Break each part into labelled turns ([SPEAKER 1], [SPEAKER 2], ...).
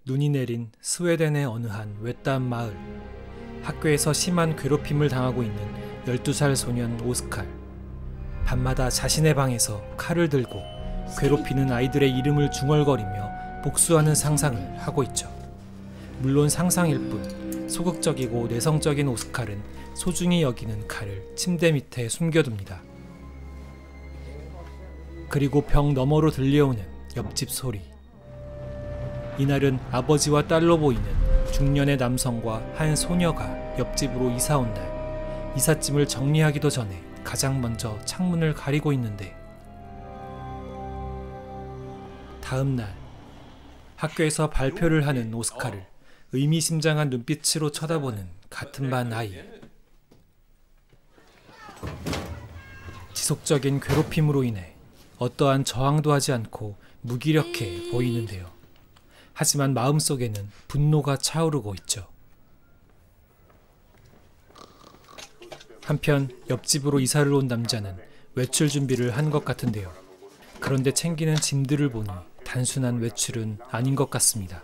[SPEAKER 1] 눈이 내린 스웨덴의 어느 한 외딴 마을. 학교에서 심한 괴롭힘을 당하고 있는 12살 소년 오스칼. 밤마다 자신의 방에서 칼을 들고 괴롭히는 아이들의 이름을 중얼거리며 복수하는 상상을 하고 있죠. 물론 상상일 뿐 소극적이고 내성적인 오스칼은 소중히 여기는 칼을 침대 밑에 숨겨둡니다. 그리고 벽 너머로 들려오는 옆집 소리. 이날은 아버지와 딸로 보이는 중년의 남성과 한 소녀가 옆집으로 이사 온 날. 이삿짐을 정리하기도 전에 가장 먼저 창문을 가리고 있는데, 다음 날 학교에서 발표를 하는 오스칼을 의미심장한 눈빛으로 쳐다보는 같은 반 아이. 지속적인 괴롭힘으로 인해 어떠한 저항도 하지 않고 무기력해 보이는데요. 하지만 마음속에는 분노가 차오르고 있죠. 한편 옆집으로 이사를 온 남자는 외출 준비를 한 것 같은데요. 그런데 챙기는 짐들을 보니 단순한 외출은 아닌 것 같습니다.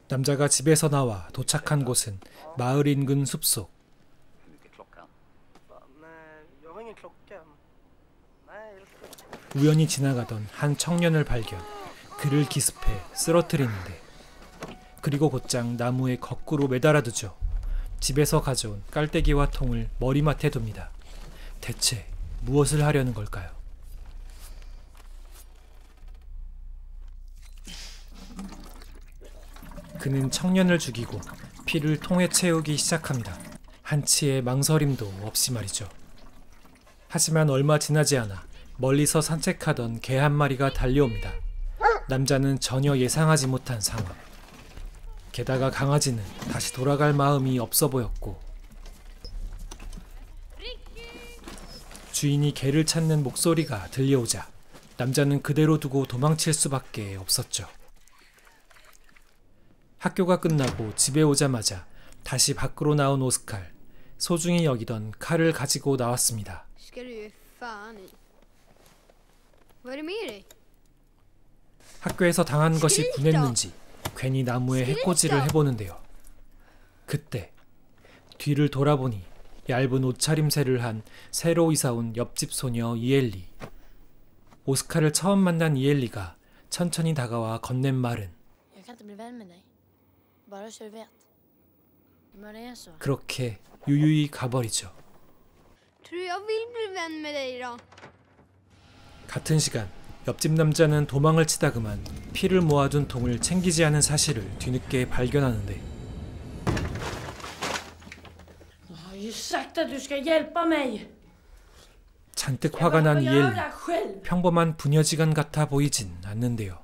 [SPEAKER 1] 남자가 집에서 나와 도착한 곳은 마을 인근 숲속. 우연히 지나가던 한 청년을 발견. 그를 기습해 쓰러뜨리는데, 그리고 곧장 나무에 거꾸로 매달아두죠. 집에서 가져온 깔때기와 통을 머리맡에 둡니다. 대체 무엇을 하려는 걸까요? 그는 청년을 죽이고 피를 통에 채우기 시작합니다. 한치의 망설임도 없이 말이죠. 하지만 얼마 지나지 않아 멀리서 산책하던 개 한 마리가 달려옵니다. 남자는 전혀 예상하지 못한 상황. 게다가 강아지는 다시 돌아갈 마음이 없어 보였고, 주인이 개를 찾는 목소리가 들려오자 남자는 그대로 두고 도망칠 수밖에 없었죠. 학교가 끝나고 집에 오자마자 다시 밖으로 나온 오스칼. 소중히 여기던 칼을 가지고 나왔습니다. 학교에서 당한 것이 분했는지 괜히 나무에 해코지를 해보는데요. 그때 뒤를 돌아보니 얇은 옷차림새를 한 새로 이사온 옆집 소녀 이엘리. 오스칼을 처음 만난 이엘리가 천천히 다가와 건넨 말은, 그렇게 유유히 가버리죠. 같은 시간 옆집 남자는 도망을 치다 그만 피를 모아둔 통을 챙기지 않은 사실을 뒤늦게 발견하는데, 잔뜩 화가 난 이엘리. 평범한 부녀지간 같아 보이진 않는데요.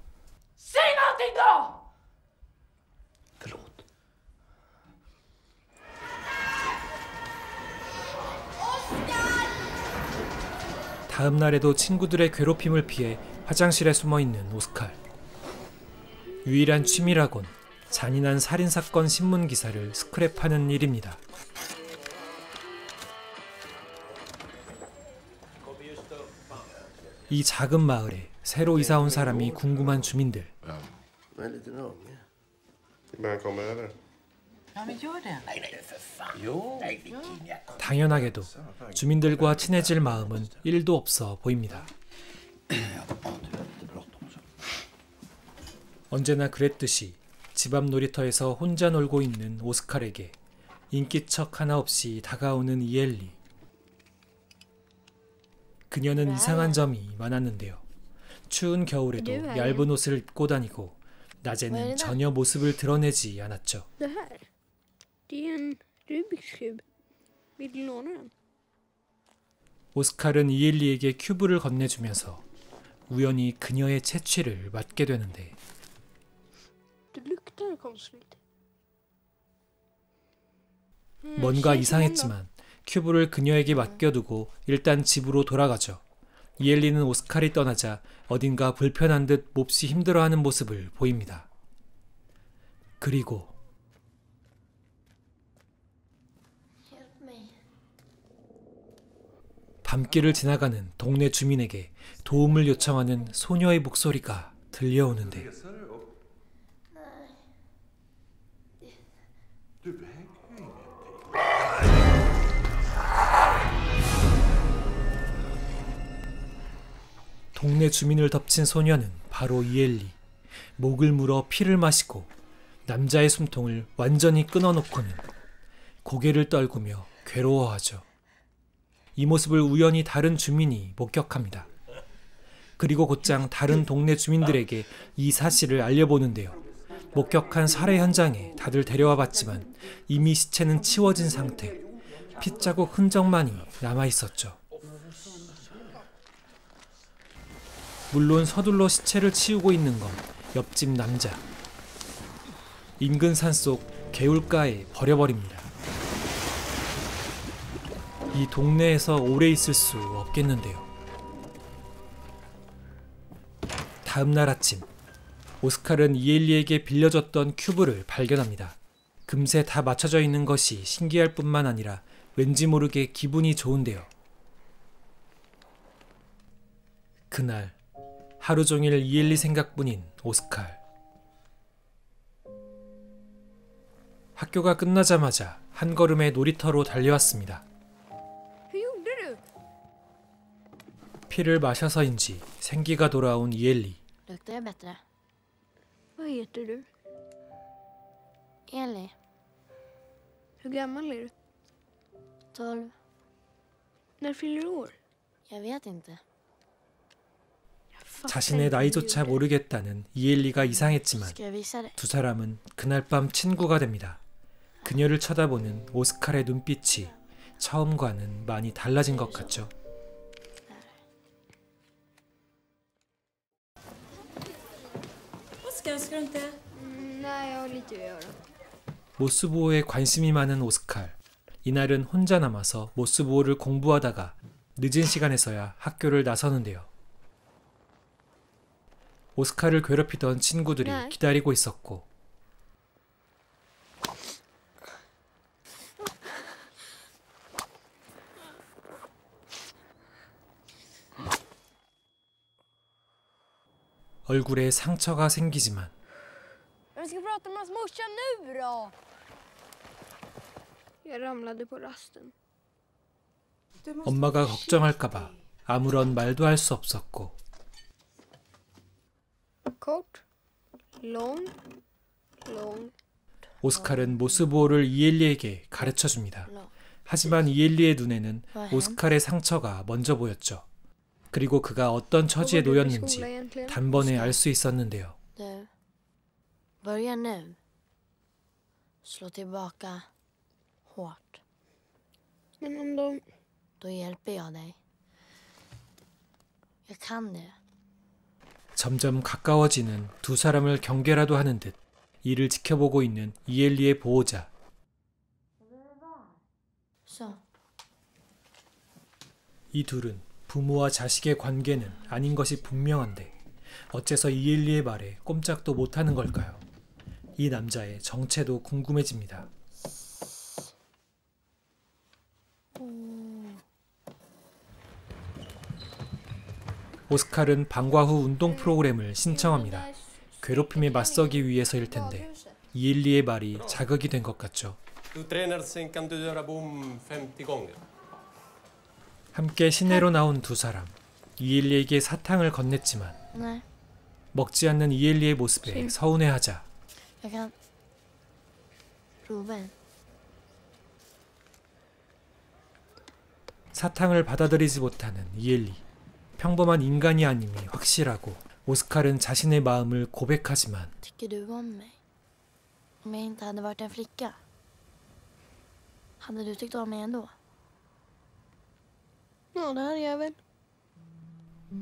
[SPEAKER 1] 다음 날에도 친구들의 괴롭힘을 피해 화장실에 숨어있는 오스칼. 유일한 취미라곤 잔인한 살인사건 신문기사를 스크랩하는 일입니다. 이 작은 마을에 새로 이사온 사람이 궁금한 주민들. 당연하게도 주민들과 친해질 마음은 1도 없어 보입니다. 언제나 그랬듯이 집 앞 놀이터에서 혼자 놀고 있는 오스칼에게 인기척 하나 없이 다가오는 이엘리. 그녀는 이상한 점이 많았는데요. 추운 겨울에도 얇은 옷을 입고 다니고 낮에는 전혀 모습을 드러내지 않았죠. 오스칼은 이엘리에게 큐브를 건네주면서 우연히 그녀의 채취를 맡게 되는데, 뭔가 이상했지만 큐브를 그녀에게 맡겨두고 일단 집으로 돌아가죠. 이엘리는 오스칼이 떠나자 어딘가 불편한 듯 몹시 힘들어하는 모습을 보입니다. 그리고 밤길을 지나가는 동네 주민에게 도움을 요청하는 소녀의 목소리가 들려오는데 동네 주민을 덮친 소녀는 바로 이엘리. 목을 물어 피를 마시고 남자의 숨통을 완전히 끊어놓고는 고개를 떨구며 괴로워하죠. 이 모습을 우연히 다른 주민이 목격합니다. 그리고 곧장 다른 동네 주민들에게 이 사실을 알려보는데요. 목격한 살해 현장에 다들 데려와 봤지만 이미 시체는 치워진 상태, 핏자국 흔적만이 남아있었죠. 물론 서둘러 시체를 치우고 있는 건 옆집 남자. 인근 산속 개울가에 버려버립니다. 이 동네에서 오래 있을 수 없겠는데요. 다음 날 아침, 오스칼은 이엘리에게 빌려줬던 큐브를 발견합니다. 금세 다 맞춰져 있는 것이 신기할 뿐만 아니라 왠지 모르게 기분이 좋은데요. 그날 하루 종일 이엘리 생각뿐인 오스칼. 학교가 끝나자마자 한 걸음에 놀이터로 달려왔습니다. 피를 마셔서인지 생기가 돌아온 이엘리.
[SPEAKER 2] Luktar jag bättre? Vad heter du? Eli. Hur gammal är du? 12. När fyller du år? Jag vet inte.
[SPEAKER 1] 자신의 나이조차 모르겠다는 이엘리가 이상했지만 두 사람은 그날 밤 친구가 됩니다. 그녀를 쳐다보는 오스칼의 눈빛이 처음과는 많이 달라진 것 같죠. 모스보호에 관심이 많은 오스칼. 이날은 혼자 남아서 모스보호를 공부하다가 늦은 시간에서야 학교를 나서는데요. 오스칼을 괴롭히던 친구들이 기다리고 있었고 얼굴에 상처가 생기지만 엄마가 걱정할까봐 아무런 말도 할 수 없었고 오스칼은 모스보호를 이엘리에게 가르쳐줍니다. 하지만 이엘리의 눈에는 오스칼의 상처가 먼저 보였죠. 그리고 그가 어떤 처지에 놓였는지 단번에 알 수 있었는데요.
[SPEAKER 2] Börja nu. Slå tillbaka hårt. Men om de... Då hjälper jag dig. Jag kan det.
[SPEAKER 1] 점점 가까워지는 두 사람을 경계라도 하는 듯 이를 지켜보고 있는 이엘리의 보호자. 이 둘은 부모와 자식의 관계는 아닌 것이 분명한데 어째서 이엘리의 말에 꼼짝도 못하는 걸까요? 이 남자의 정체도 궁금해집니다. 오스칼은 방과 후 운동 프로그램을 신청합니다. 괴롭힘에 맞서기 위해서일 텐데 이엘리의 말이 자극이 된 것 같죠. 함께 시내로 나온 두 사람. 이엘리에게 사탕을 건넸지만 먹지 않는 이엘리의 모습에 서운해하자 사탕을 받아들이지 못하는 이엘리. 평범한 인간이 아님이 확실하고 오스칼은 자신의 마음을 고백하지만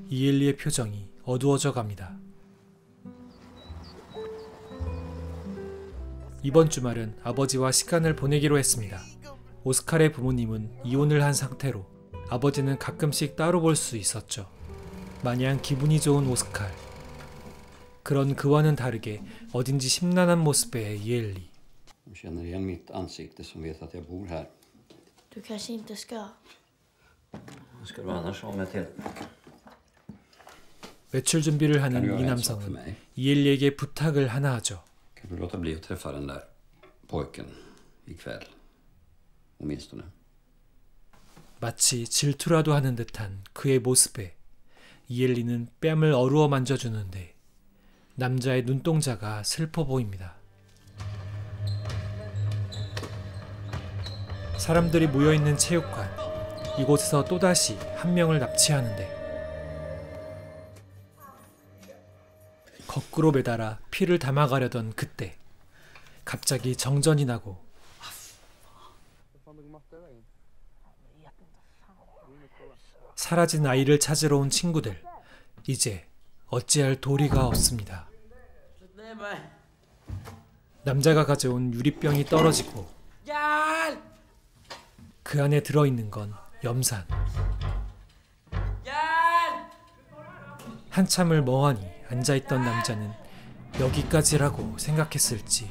[SPEAKER 1] 이엘리의 표정이 어두워져 갑니다. 이번 주말은 아버지와 시간을 보내기로 했습니다. 오스칼의 부모님은 이혼을 한 상태로 아버지는 가끔씩 따로 볼 수 있었죠. 마냥 기분이 좋은 오스칼. 그런 그와는 다르게 어딘지 심란한 모습의 이엘리.
[SPEAKER 2] Du kanske inte ska.
[SPEAKER 3] Ska du annars ha mig till?
[SPEAKER 1] 외출 준비를 하는 이 남성은 이엘리에게 부탁을 하나 하죠.
[SPEAKER 3] Kan du låta bli att träffa den där pojken ikväll? åtminstone.
[SPEAKER 1] 마치 질투라도 하는 듯한 그의 모습에 이엘리는 뺨을 어루어 만져주는데 남자의 눈동자가 슬퍼 보입니다. 사람들이 모여있는 체육관, 이곳에서 또다시 한 명을 납치하는데 거꾸로 매달아 피를 담아가려던 그때 갑자기 정전이 나고 사라진 아이를 찾으러 온 친구들, 이제 어찌할 도리가 없습니다. 남자가 가져온 유리병이 떨어지고 그 안에 들어있는 건 염산. 한참을 멍하니 앉아있던 남자는 여기까지라고 생각했을지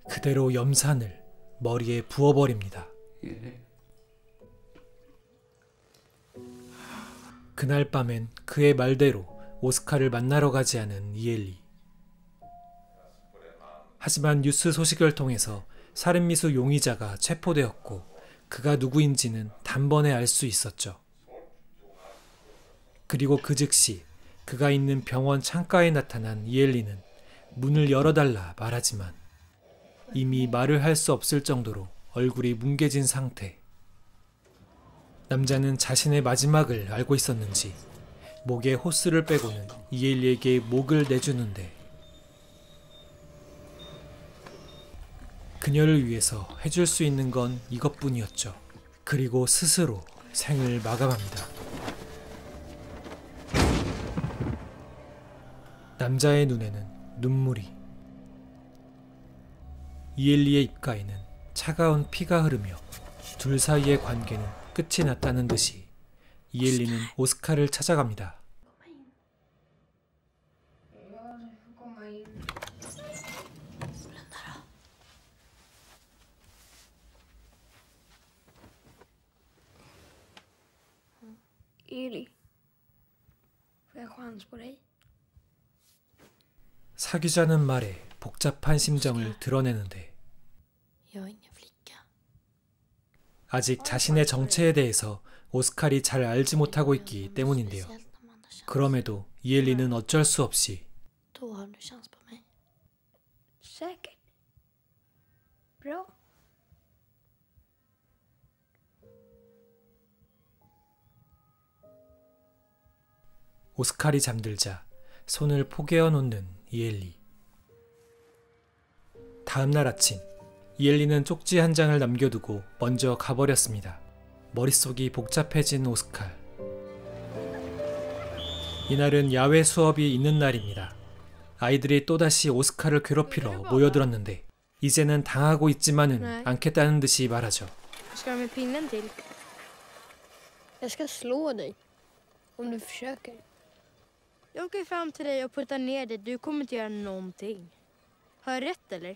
[SPEAKER 1] 그대로 염산을 머리에 부어버립니다. 그날 밤엔 그의 말대로 오스카를 만나러 가지 않은 이엘리. 하지만 뉴스 소식을 통해서 살인미수 용의자가 체포되었고 그가 누구인지는 단번에 알 수 있었죠. 그리고 그 즉시 그가 있는 병원 창가에 나타난 이엘리는 문을 열어달라 말하지만 이미 말을 할 수 없을 정도로 얼굴이 뭉개진 상태. 남자는 자신의 마지막을 알고 있었는지 목에 호스를 빼고는 이엘리에게 목을 내주는데 그녀를 위해서 해줄 수 있는 건 이것뿐이었죠. 그리고 스스로 생을 마감합니다. 남자의 눈에는 눈물이, 이엘리의 입가에는 차가운 피가 흐르며 둘 사이의 관계는 끝이 났다는 듯이 이엘리는 오스카를 찾아갑니다.
[SPEAKER 2] Eli, får jag chans på dig?
[SPEAKER 1] 사귀자는 말에 복잡한 심정을 드러내는데 아직 자신의 정체에 대해서 오스칼이 잘 알지 못하고 있기 때문인데요. 그럼에도 이엘리는 어쩔 수 없이
[SPEAKER 2] Säkert. Bra.
[SPEAKER 1] 오스칼이 잠들자 손을 포개어 놓는 이엘리. 다음날 아침, 이엘리는 쪽지 한 장을 남겨두고 먼저 가버렸습니다. 머릿속이 복잡해진 오스칼. 이날은 야외 수업이 있는 날입니다. 아이들이 또다시 오스칼을 괴롭히러 모여들었는데 이제는 당하고 있지만은 않겠다는 듯이 말하죠.
[SPEAKER 2] Ska de med pinnen till? Jag ska slå dig om du försöker. Jag åker fram till dig och puttar ner dig. Du kommer inte göra någonting. Har jag rätt eller?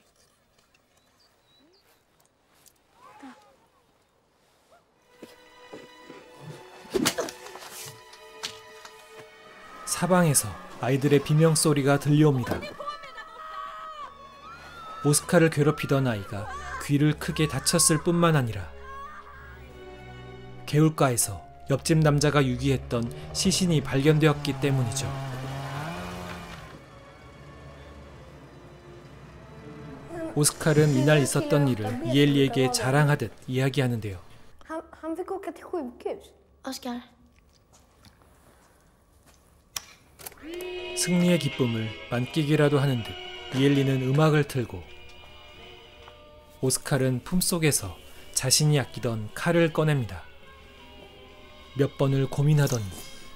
[SPEAKER 1] 사방에서 아이들의 비명소리가 들려옵니다. 오스카를 괴롭히던 아이가 귀를 크게 다쳤을 뿐만 아니라 개울가에서 옆집 남자가 유기했던 시신이 발견되었기 때문이죠. 오스칼은 이날 있었던 일을 이엘리에게 자랑하듯 이야기하는데요.
[SPEAKER 2] Han fick åka till sjukhus. Oskar.
[SPEAKER 1] 승리의 기쁨을 만끽이라도 하는 듯 이엘리는 음악을 틀고 오스칼은 품속에서 자신이 아끼던 칼을 꺼냅니다. 몇 번을 고민하더니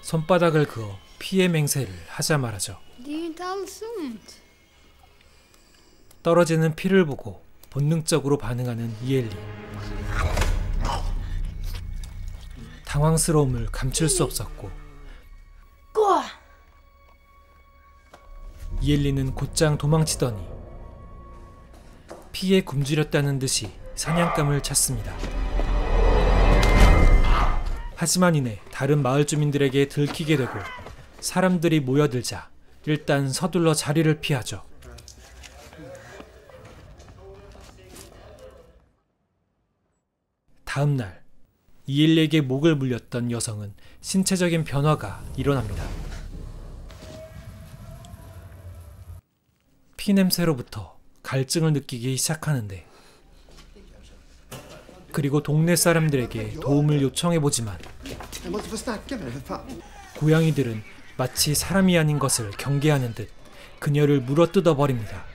[SPEAKER 1] 손바닥을 그어 피해 맹세를 하자 말하죠. 떨어지는 피를 보고 본능적으로 반응하는 이엘리. 당황스러움을 감출 수 없었고 이엘리는 곧장 도망치더니 피에 굶주렸다는 듯이 사냥감을 찾습니다. 하지만 이내 다른 마을 주민들에게 들키게 되고 사람들이 모여들자 일단 서둘러 자리를 피하죠. 다음 날 이엘리에게 목을 물렸던 여성은 신체적인 변화가 일어납니다. 피냄새로부터 갈증을 느끼기 시작하는데, 그리고 동네 사람들에게 도움을 요청해보지만 고양이들은 마치 사람이 아닌 것을 경계하는 듯 그녀를 물어뜯어 버립니다.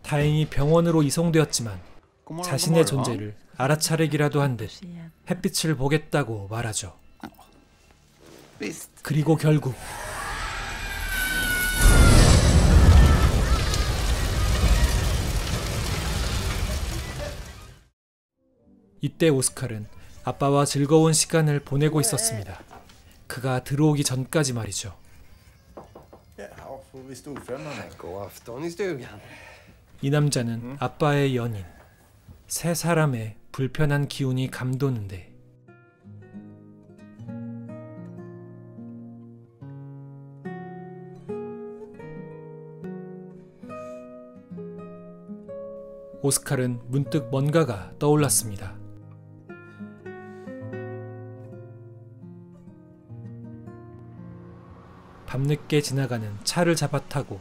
[SPEAKER 1] 다행히 병원으로 이송되었지만 자신의 존재를 알아차리기라도 한 듯 햇빛을 보겠다고 말하죠. 그리고 결국 이때 오스칼은 아빠와 즐거운 시간을 보내고 있었습니다. 그가 들어오기 전까지 말이죠. 이 남자는 아빠의 연인, 세 사람의 불편한 기운이 감도는데, 오스칼은 문득 뭔가가 떠올랐습니다. 밤늦게 지나가는 차를 잡아타고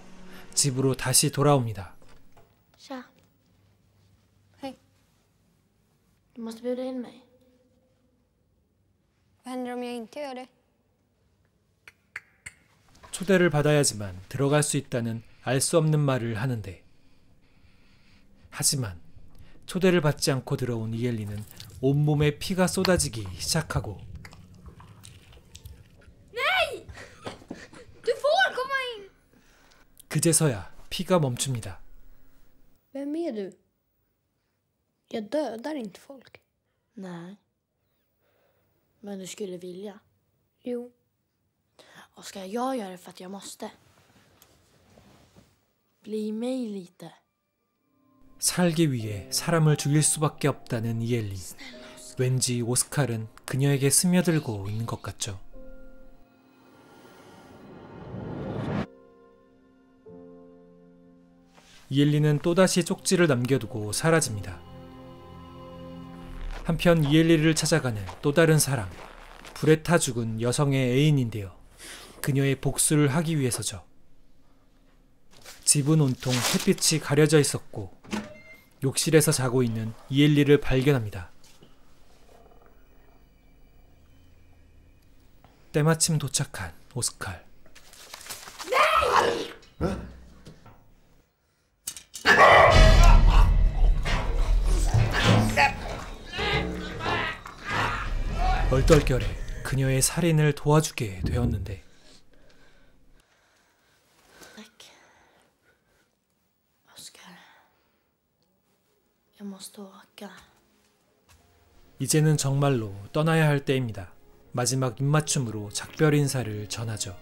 [SPEAKER 1] 집으로 다시 돌아옵니다.
[SPEAKER 2] Tja. Hej. Du måste bjuda in mig. Vad händer om jag inte gör det?
[SPEAKER 1] 초대를 받아야지만 들어갈 수 있다는 알 수 없는 말을 하는데, 하지만 초대를 받지 않고 들어온 이엘리는 온몸에 피가 쏟아지기 시작하고,
[SPEAKER 2] Nej! Du får komma in!
[SPEAKER 1] 그제서야 피가 멈춥니다.
[SPEAKER 2] Vem är du? Jag dödar inte folk.
[SPEAKER 4] Nej. Men du skulle vilja.
[SPEAKER 2] Jo.
[SPEAKER 4] Och ska jag göra det för att jag måste? Bli mig lite.
[SPEAKER 1] 살기 위해 사람을 죽일 수밖에 없다는 이엘리. 왠지 오스칼은 그녀에게 스며들고 있는 것 같죠. 이엘리는 또다시 쪽지를 남겨두고 사라집니다. 한편 이엘리를 찾아가는 또 다른 사람, 불에 타 죽은 여성의 애인인데요. 그녀의 복수를 하기 위해서죠. 집은 온통 햇빛이 가려져 있었고 욕실에서 자고 있는 이엘리를 발견합니다. 때마침 도착한 오스칼. 얼떨결에 그녀의 살인을 도와주게 되었는데,
[SPEAKER 4] Tack. Oskar. Jag måste åka.
[SPEAKER 1] 이제는 정말로 떠나야 할 때입니다. 마지막 입맞춤으로 작별 인사를 전하죠.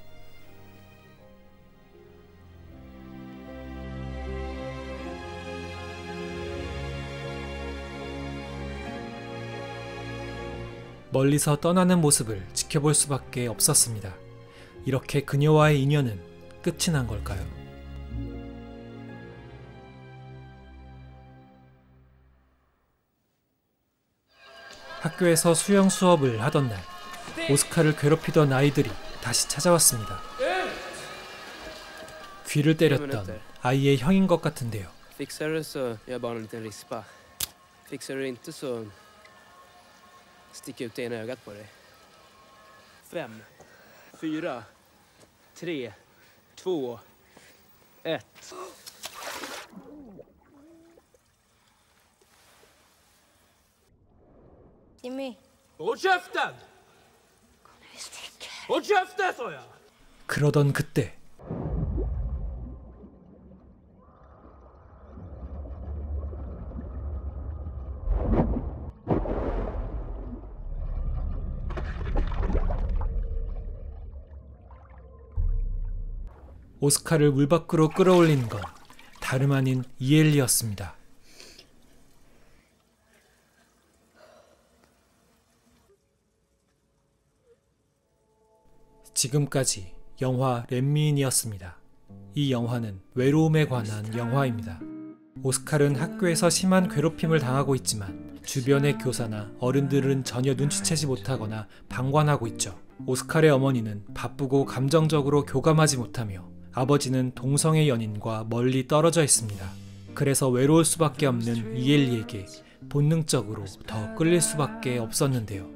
[SPEAKER 1] 멀리서 떠나는 모습을 지켜볼 수밖에 없었습니다. 이렇게 그녀와의 인연은 끝이 난 걸까요? 학교에서 수영 수업을 하던 날, 오스칼을 괴롭히던 아이들이 다시 찾아왔습니다. 귀를 때렸던 아이의 형인 것 같은데요.
[SPEAKER 5] Fixar du så gör bara en liten rispa. Fixar du inte så sticker ut ena ögat på dig. 5, 4, 3, 2, 1.
[SPEAKER 2] Jimmy.
[SPEAKER 5] Håll käften! Håll käften, sa jag!
[SPEAKER 1] 그러던 그때 오스칼을 물 밖으로 끌어올리는 건 다름 아닌 이엘리였습니다. 지금까지 영화 렛미인이었습니다. 이 영화는 외로움에 관한 영화입니다. 오스칼은 학교에서 심한 괴롭힘을 당하고 있지만 주변의 교사나 어른들은 전혀 눈치채지 못하거나 방관하고 있죠. 오스칼의 어머니는 바쁘고 감정적으로 교감하지 못하며 아버지는 동성애 연인과 멀리 떨어져 있습니다. 그래서 외로울 수밖에 없는 이엘리에게 본능적으로 더 끌릴 수밖에 없었는데요.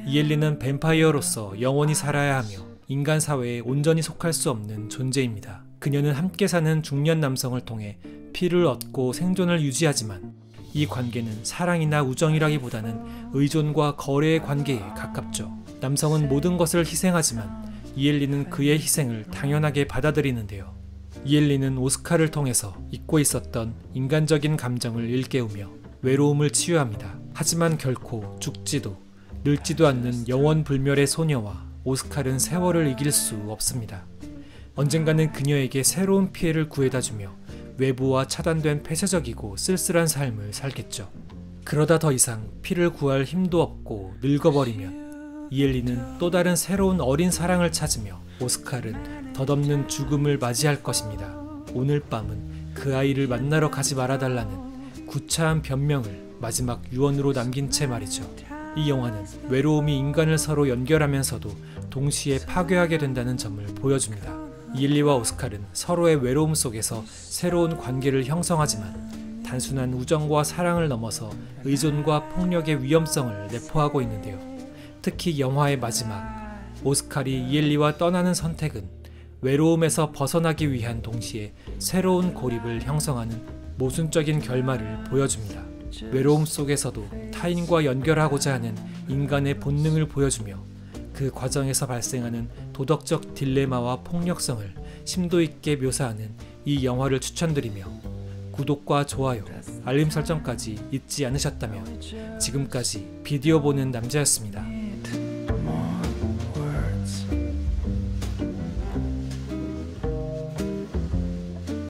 [SPEAKER 1] 이엘리는 뱀파이어로서 영원히 살아야 하며 인간 사회에 온전히 속할 수 없는 존재입니다. 그녀는 함께 사는 중년 남성을 통해 피를 얻고 생존을 유지하지만 이 관계는 사랑이나 우정이라기보다는 의존과 거래의 관계에 가깝죠. 남성은 모든 것을 희생하지만 이엘리는 그의 희생을 당연하게 받아들이는데요. 이엘리는 오스칼을 통해서 잊고 있었던 인간적인 감정을 일깨우며 외로움을 치유합니다. 하지만 결코 죽지도 늙지도 않는 영원불멸의 소녀와 오스칼은 세월을 이길 수 없습니다. 언젠가는 그녀에게 새로운 피해를 구해다주며 외부와 차단된 폐쇄적이고 쓸쓸한 삶을 살겠죠. 그러다 더 이상 피를 구할 힘도 없고 늙어버리면 이엘리는 또 다른 새로운 어린 사랑을 찾으며 오스칼은 덧없는 죽음을 맞이할 것입니다. 오늘 밤은 그 아이를 만나러 가지 말아달라는 구차한 변명을 마지막 유언으로 남긴 채 말이죠. 이 영화는 외로움이 인간을 서로 연결하면서도 동시에 파괴하게 된다는 점을 보여줍니다. 이엘리와 오스칼은 서로의 외로움 속에서 새로운 관계를 형성하지만 단순한 우정과 사랑을 넘어서 의존과 폭력의 위험성을 내포하고 있는데요. 특히 영화의 마지막, 오스칼이 이엘리와 떠나는 선택은 외로움에서 벗어나기 위한 동시에 새로운 고립을 형성하는 모순적인 결말을 보여줍니다. 외로움 속에서도 타인과 연결하고자 하는 인간의 본능을 보여주며 그 과정에서 발생하는 도덕적 딜레마와 폭력성을 심도 있게 묘사하는 이 영화를 추천드리며 구독과 좋아요, 알림 설정까지 잊지 않으셨다면 지금까지 비디오 보는 남자였습니다.